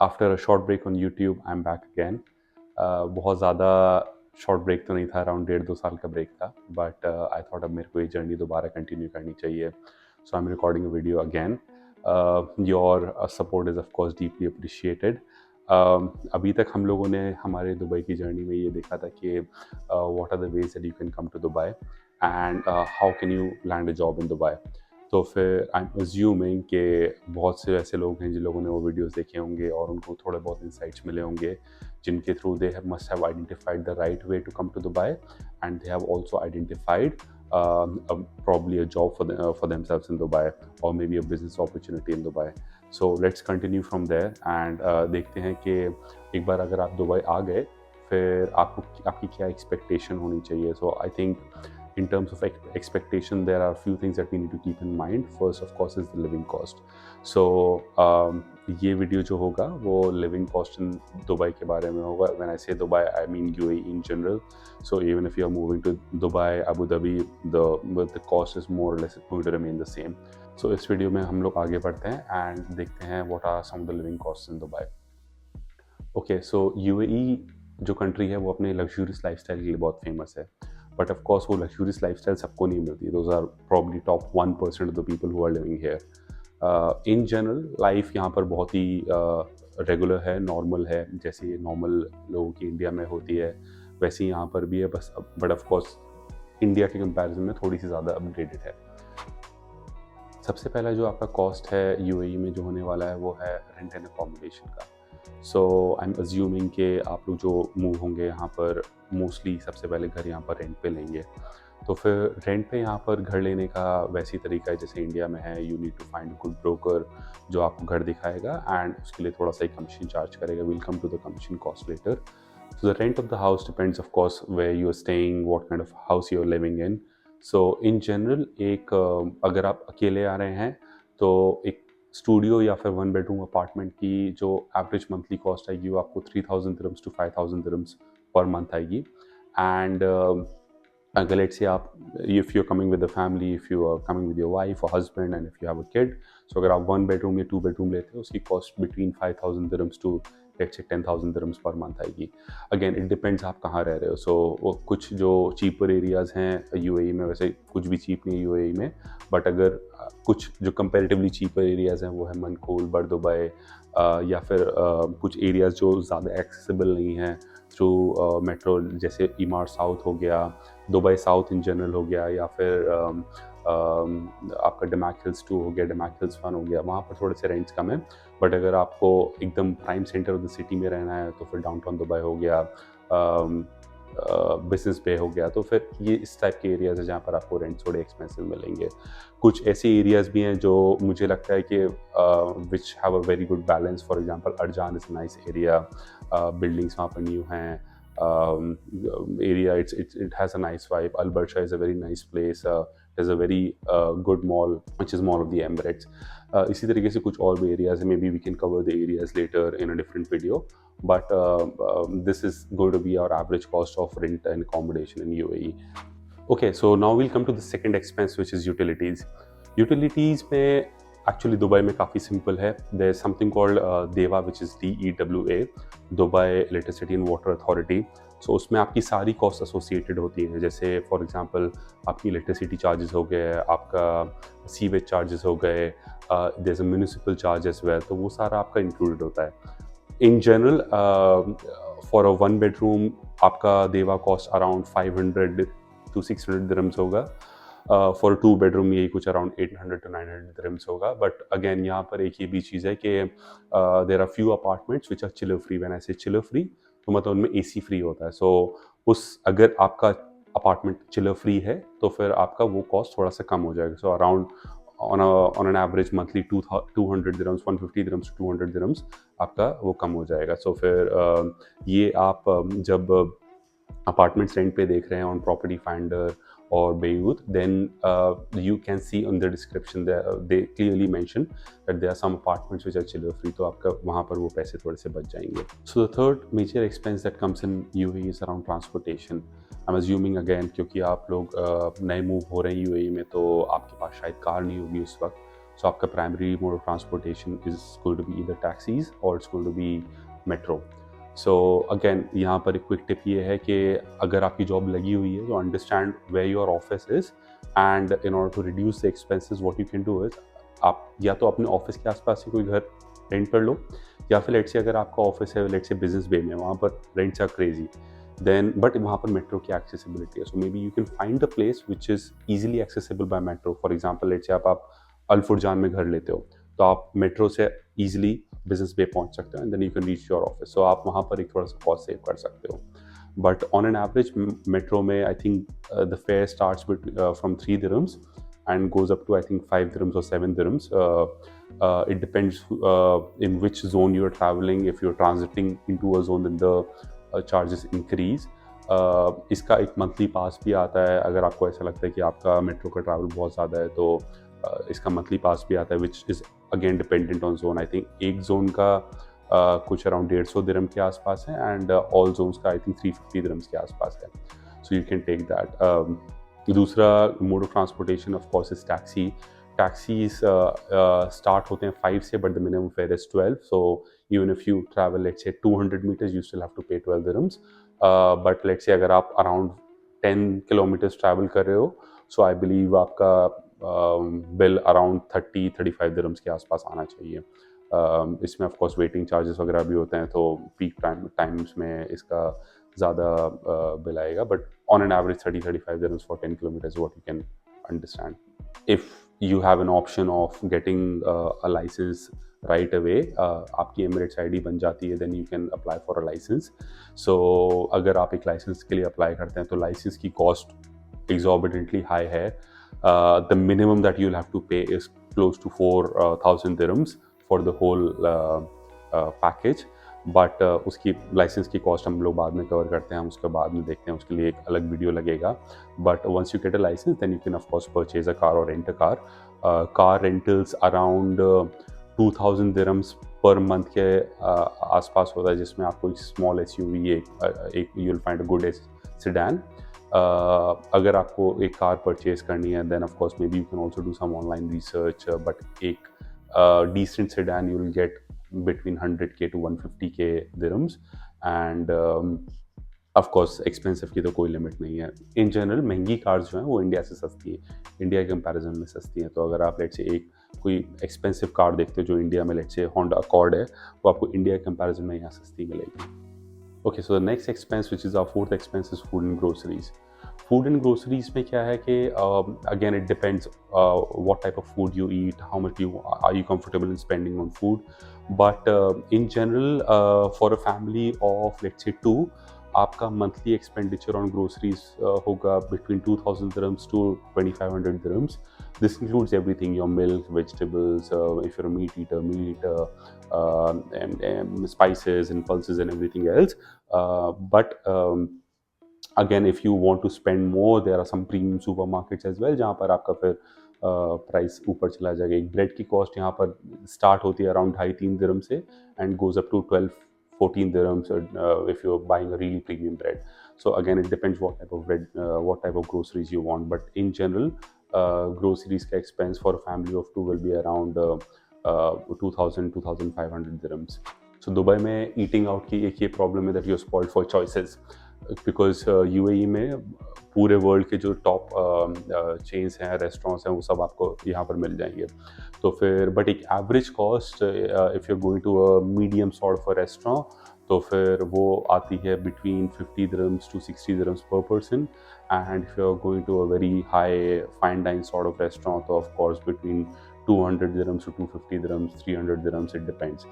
After a short break on YouTube I am back again. बहुत ज़्यादा short break तो नहीं था, अराउंड 1.5-2 साल का ब्रेक था, बट आई थॉट अब मेरे को ये जर्नी दोबारा कंटिन्यू करनी चाहिए, so I am recording a video again. Your support is of course deeply appreciated. अभी तक हम लोगों ने हमारे दुबई की जर्नी में ये देखा था कि what are the ways that you can come to Dubai and how can you land a job in Dubai. तो फिर आई एम अज्यूमिंग कि बहुत से ऐसे लोग हैं जिन लोगों ने वो वीडियोस देखे होंगे और उनको थोड़े बहुत इंसाइट्स मिले होंगे, जिनके through they must have identified the right way to come to Dubai and they have also identified probably a job for themselves in Dubai or maybe a business opportunity in Dubai. So let's continue from there and देखते हैं कि एक बार अगर आप Dubai आ गए फिर आपकी क्या एक्सपेक्टेशन होनी चाहिए. So I think in terms of expectation, there are a few things that we need to keep in mind. First, of course, is the living cost. So, ये वीडियो जो होगा वो लिविंग कॉस्ट इन दुबई के बारे में होगा. When I say Dubai, I mean UAE in general. So even if you are moving to Dubai, Abu Dhabi, the cost is more or less going to remain the same. So इस video में हम लोग आगे बढ़ते हैं and देखते हैं what are some of the living costs in Dubai. Okay, so UAE जो कंट्री है वो अपने लग्जूरियस लाइफस्टाइल के लिए बहुत फेमस है, बट ऑफ कोर्स वो लग्जूरियस लाइफस्टाइल सबको नहीं मिलती. Those are probably top 1% of the people who are living here. In general life यहाँ पर बहुत ही रेगुलर है, नॉर्मल है, जैसे नॉर्मल लोगों की इंडिया में होती है वैसे यहाँ पर भी है, बस बट ऑफ कोर्स इंडिया के कंपैरिजन में थोड़ी सी ज़्यादा अपग्रेडेड है. सबसे पहला जो आपका कॉस्ट है यूएई में जो होने वाला है वो है रेंट एंड अकोमोडेशन का. सो आई एम अज्यूमिंग कि आप लोग जो मूव होंगे यहाँ पर मोस्टली सबसे पहले घर यहाँ पर रेंट पे लेंगे. तो फिर रेंट पे यहाँ पर घर लेने का वैसी तरीका है जैसे इंडिया में है. You need to find a good broker जो आपको घर दिखाएगा एंड उसके लिए थोड़ा सा कमीशन चार्ज करेगा. Will come to the commission cost later. So the rent of the house depends of course where you are staying, what kind of house you are living in. So in general एक अगर आप अकेले आ रहे हैं तो एक studio या फिर 1 बेडरूम अपार्टमेंट की जो एवरेज मंथली कॉस्ट आएगी वो आपको 3,000 dirhams to 5,000 dirhams per month आएगी. एंड अगर लेट्स से आप if you are coming with the family, if you are coming with your wife or husband and if you have a kid, so अगर आप 1 bedroom या 2 bedroom लेते हो उसकी cost between 5,000 dirhams to let's say 10,000 dirhams per month आएगी. Again it depends आप कहाँ रह रहे हो. सो वो कुछ जो चीपर एरियाज़ हैं यूएई में, वैसे कुछ भी चीप नहीं है यूएई में, बट अगर कुछ जो कंपैरेटिवली चीपर एरियाज़ हैं वो है मनकूल, बर्दुबई, या फिर कुछ एरियाज़ जो ज़्यादा एक्सेसिबल नहीं हैं थ्रू मेट्रो, जैसे ईमार साउथ हो गया, दुबई साउथ इन जनरल हो गया, या फिर आपका डमैक हिल्स 2 हो गया, डमैक हिल्स 1 हो गया, वहाँ पर थोड़े से रेंट्स कम है. बट अगर आपको एकदम prime centre of the city में रहना है तो फिर डाउनटाउन दुबई हो गया, बिजनेस बे हो गया, तो फिर ये इस टाइप के एरियाज़ है जहाँ पर आपको रेंट थोड़े एक्सपेंसिव मिलेंगे. कुछ ऐसे एरियाज़ भी हैं जो मुझे लगता है कि which have a very good balance. For example Arjan is a nice area, buildings वहाँ पर न्यू हैं, area it has a nice vibe. Al Barsha is a very nice place. There's a very good mall which is Mall of the Emirates. इसी तरीके से कुछ और भी areas है. maybe we can cover the areas later in a different video, but this is going to be our average cost of rent and accommodation in UAE. Okay, so now we'll come to the second expense which is utilities. Utilities में actually Dubai में काफ़ी simple है. There is something called देवा which is DEWA, Dubai electricity and water authority. So उसमें आपकी सारी cost associated होती हैं. जैसे फॉर एग्जांपल आपकी इलेक्ट्रिसिटी चार्जेस हो गए, आपका सीवेज चार्जेस हो गए, there is a municipal charge as well, तो वो सारा आपका इंक्लूडेड होता है. In general for a 1 bedroom आपका देवा कॉस्ट अराउंड 500 to 600 दिरहम्स होगा. फॉर 2 बेडरूम यही कुछ अराउंड 800 to 900 दिरहम्स होगा. बट अगेन यहाँ पर एक ये भी चीज़ है कि there are few apartments which are chiller free. When I say chiller free तो मतलब उनमें AC फ्री होता है. सो अगर आपका अपार्टमेंट चिलर फ्री है तो फिर आपका वो कॉस्ट थोड़ा सा कम हो जाएगा. So around on an average monthly 200 dirhams, 150 dirhams to 200 dirhams आपका वो कम हो जाएगा. सो फिर ये आप जब अपार्टमेंट्स रेंट पे देख रहे हैं on property finder or Beirut, then you can see on the description there they clearly mention that there are some apartments which are chiller free, तो आपका वहाँ पर वो पैसे थोड़े से बच जाएंगे. So the third major expense that comes in UAE is around transportation. I am assuming again, क्योंकि आप लोग नए मूव हो रहे हैं यूएई में, तो आपके पास शायद कार नहीं होगी उस वक्त. सो आपका primary mode of transportation is going to be either taxis or it's going to be metro. So again यहाँ पर एक क्विक टिप ये है कि अगर आपकी जॉब लगी हुई है, तो understand where your office is, and in order to reduce the expenses what you can do is, आप या तो अपने ऑफिस के आसपास ही कोई घर रेंट कर लो, या फिर लेट्स से अगर आपका ऑफिस है लेट्स से बिजनेस बे में, वहाँ पर rents are crazy, then but वहाँ पर मेट्रो की एक्सेसिबिलिटी है. So maybe you can find a place which is easily accessible by metro. For example let's say आप अल्फुरजान में घर लेते हो, तो आप मेट्रो से ईजिली बिजनेस बे पहुंच सकते हो, and then you can reach your office. So आप वहाँ पर एक थोड़ा सा कॉस्ट सेव कर सकते हो. But on an average metro में I think the fare starts from 3 dirhams and goes up to I think 5 dirhams or 7 dirhams. It depends in which zone you're traveling. If you're transiting into a zone, then the charges increase. इसका एक monthly pass भी आता है. अगर आपको ऐसा लगता है कि आपका मेट्रो का ट्रैवल बहुत ज़्यादा है, तो इसका मंथली पास भी आता है, which is again dependent on zone. I think एक जोन का कुछ अराउंड 150 दिरहम के आसपास है, एंड ऑल जोन्स का आई थिंक 350 दिरहम्स के आसपास है. So you can take that. दूसरा mode of transportation of course is taxi. Taxis start होते हैं 5 से, but the minimum fare is 12. So even if you travel let's say 200 metres, you still have to pay 12 dirhams. But let's say अगर आप around 10 kilometres travel कर रहे हो, सो I believe आपका bill around 30-35 dirhams के आसपास आना चाहिए. इसमें ऑफ कोर्स वेटिंग चार्जेस वगैरह भी होते हैं, तो पीक टाइम्स में इसका ज़्यादा बिल आएगा. But on an average 30-35 dirhams for 10 kilometers is what you can understand. If you have an option of getting a license right away, आपकी Emirates ID बन जाती है, then you can apply for a license. So अगर आप एक license के लिए apply करते हैं, तो license की cost exorbitantly high है. The minimum that you'll have to pay is close to 4,000 dirhams for the whole package. But उसकी लाइसेंस की कॉस्ट हम लोग बाद में कवर करते हैं, हम उसके बाद में देखते हैं, उसके लिए एक अलग वीडियो लगेगा. But once you get a licence, then you can of course purchase a car or rent a car. Car rentals around 2,000 dirhams per month के आसपास होता है, जिसमें आपको एक स्मॉल एसयूवी, एक you will find a good sedan. अगर आपको एक कार परचेज करनी है, then of course maybe you can also do some online research. But एक decent sedan you will get between 100k to 150k dirhams, and of course expensive की तो कोई limit नहीं है. इन जनरल महंगी cars जो हैं वो इंडिया से सस्ती हैं, इंडिया के कंपैरिजन में सस्ती हैं. तो अगर आप लेट्स से एक कोई एक्सपेंसिव कार देखते हो जो इंडिया में लेट्स से होंडा अकॉर्ड है, वो आपको इंडिया के कंपैरिजन में यहाँ सस्ती मिलेगी. Okay, so the next expense which is our fourth expense is food and groceries. Food and groceries में क्या है कि again it depends what type of food you eat, how much you are you comfortable in spending on food. But in general for a family of let's say 2, आपका monthly expenditure on groceries होगा between 2,000 dirhams to 2,500 dirhams. This includes everything: your milk, vegetables, if you're a meat eater, meat, and spices and pulses and everything else. But again, if you want to spend more, there are some premium supermarkets as well, जहाँ पर आपका फिर price ऊपर चला जाएगा. एक bread की cost यहाँ पर स्टार्ट होती है अराउंड 2.5-3 dirham से, and goes up to 12-14 dirhams if you're buying a really premium bread. So again, it depends what type of bread, what type of groceries you want. But in general, groceries का expense for a family of 2 will be around 2,000-2,500 dirhams. So Dubai में eating out की एक ये problem है that you're spoiled for choices, because UAE में पूरे world के जो टॉप चेन्स हैं, रेस्टोरेंट्स हैं, वो सब आपको यहाँ पर मिल जाएंगे. तो फिर बट एक average cost if you going to a medium sort of a restaurant, तो फिर वो आती है between 50 dirhams to 60 dirhams per person. And if you are going to a very high fine dine sort of restaurant, तो of course between 200 dirhams to 250 dirhams, 300 dirhams, it depends.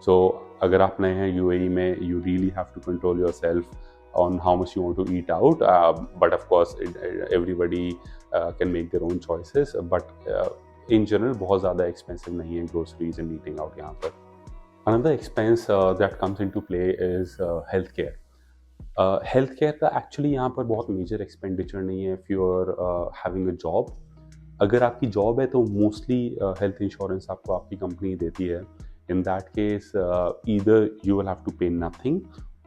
So अगर आप नए हैं यूएई में, you really have to control yourself on how much you want to eat out, but of course everybody can make their own choices. But in general बहुत ज़्यादा expensive नहीं है groceries and eating out यहाँ पर. Another expense that comes into play is healthcare. Healthcare का actually यहाँ पर बहुत major expenditure नहीं है if you are having a job. अगर आपकी जॉब है तो मोस्टली हेल्थ इंश्योरेंस आपको आपकी कंपनी देती है. In that case, either you will have to pay nothing,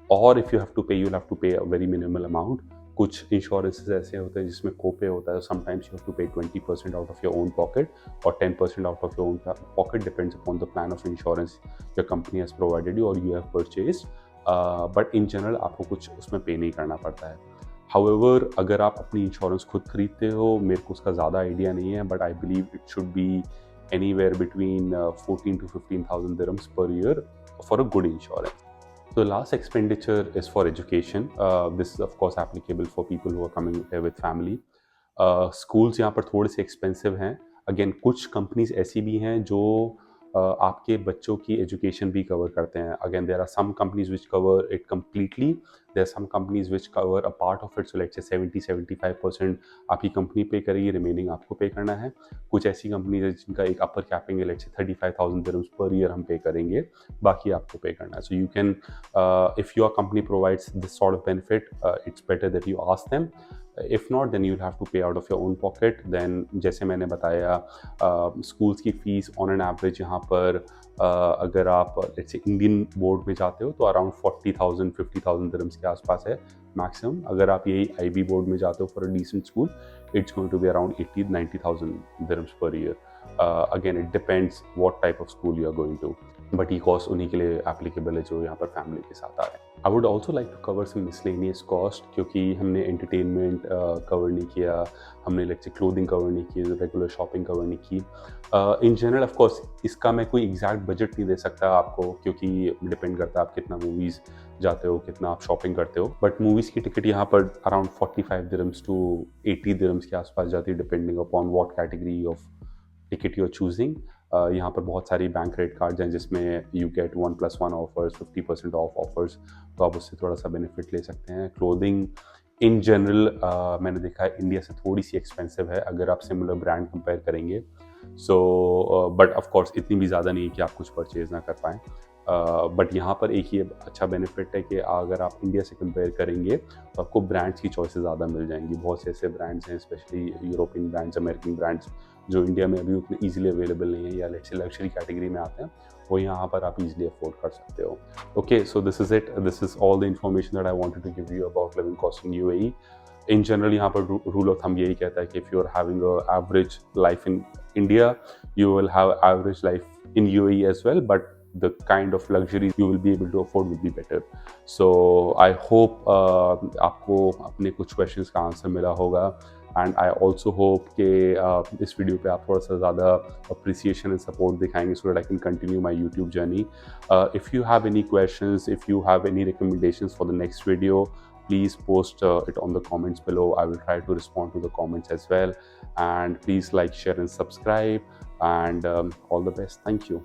or if you have to pay, you'll have to pay a very minimal amount. कुछ insurances ऐसे होते हैं जिसमें कोपे होता है, sometimes you have to pay 20% out of your own pocket or 10% out of your own pocket, depends upon the plan of insurance your company has provided you or you have purchase, but in general आपको कुछ उसमें पे नहीं करना पड़ता है। However अगर आप अपनी इंश्योरेंस खुद खरीदते हो, मेरे को उसका ज़्यादा आइडिया नहीं है, but I believe it should be anywhere between 14 to 15,000 dirhams per year for a good insurance. So the last expenditure is for education. This is of course applicable for people who are coming here with family. Schools यहाँ पर थोड़े से expensive हैं. Again, कुछ companies ऐसी भी हैं जो आपके बच्चों की एजुकेशन भी कवर करते हैं. Again there are some companies which cover it completely, there are some companies which cover a part of it, so let's say 70-75% आपकी कंपनी पे करेगी, रिमेनिंग आपको पे करना है. कुछ ऐसी कंपनीज है जिनका एक अपर कैपिंग है, let's say 35,000 dirhams per year हम पे करेंगे, बाकी आपको पे करना है. So you can, if your company provides this sort of benefit, it's better that you ask them. If not then you have to pay out of your own pocket. Then जैसे मैंने बताया, schools की fees on an average यहाँ पर अगर आप let's say Indian board में जाते हो तो अराउंड 40,000-50,000 दिरहम्स के आसपास है मैक्सिमम. अगर आप यही IB बोर्ड में जाते हो for a decent school, it's going to be around 80,000-90,000 dirhams per year. Again it depends what type of school you are going to, but ये कॉस्ट उन्हीं के लिए एप्लीकेबल है जो यहाँ पर फैमिली के साथ आ रहे हैं. I would also like to cover some miscellaneous cost, क्योंकि हमने एंटरटेनमेंट कवर नहीं किया, हमने लेट्स से क्लोथिंग कवर नहीं की, रेगुलर शॉपिंग कवर नहीं की. इन जनरल ऑफ कोर्स इसका मैं कोई एग्जैक्ट बजट नहीं दे सकता आपको, क्योंकि डिपेंड करता है आप कितना मूवीज़ जाते हो, कितना आप शॉपिंग करते हो. बट मूवीज़ की टिकट यहाँ पर अराउंड 45 दिरहम्स टू 80 दिरहम्स के आसपास जाती है, depending upon what category of ticket you are choosing. यहाँ पर बहुत सारी बैंक क्रेडिट कार्ड्स हैं जिसमें you get 1+1 offers, 50% off offers, तो आप उससे थोड़ा सा बेनिफिट ले सकते हैं. क्लोथिंग इन जनरल मैंने देखा है इंडिया से थोड़ी सी एक्सपेंसिव है अगर आप सिमिलर ब्रांड कंपेयर करेंगे. सो बट ऑफ कोर्स इतनी भी ज़्यादा नहीं है कि आप कुछ परचेज ना कर पाएँ. बट यहाँ पर एक ही अच्छा बेनिफिट है कि अगर आप इंडिया से कंपेयर करेंगे तो आपको ब्रांड्स की चॉइसेस ज़्यादा मिल जाएंगी. बहुत से ऐसे ब्रांड्स हैं, specially European brands, American brands, जो इंडिया में अभी उतने ईजिली अवेलेबल नहीं है या लेट्स से लग्जरी कैटेगरी में आते हैं, वो यहाँ पर आप इजीली अफोर्ड कर सकते हो. Okay, so this is it. This is all the information that I wanted to give you about living cost in UAE. In general यहाँ पर रूल ऑफ थंब यही कहता है कि if you are having an average life in India, you will have average life in UAE as well, but the kind of luxuries you will be able to afford will be better. So I hope आपको अपने कुछ questions का answer मिला होगा, and I also hope कि इस video पे आप थोड़ा सा ज़्यादा appreciation and support दिखाएंगे so that I can continue my YouTube journey. If you have any questions, if you have any recommendations for the next video, please post it on the comments below. I will try to respond to the comments as well. And please like, share and subscribe, and all the best. Thank you.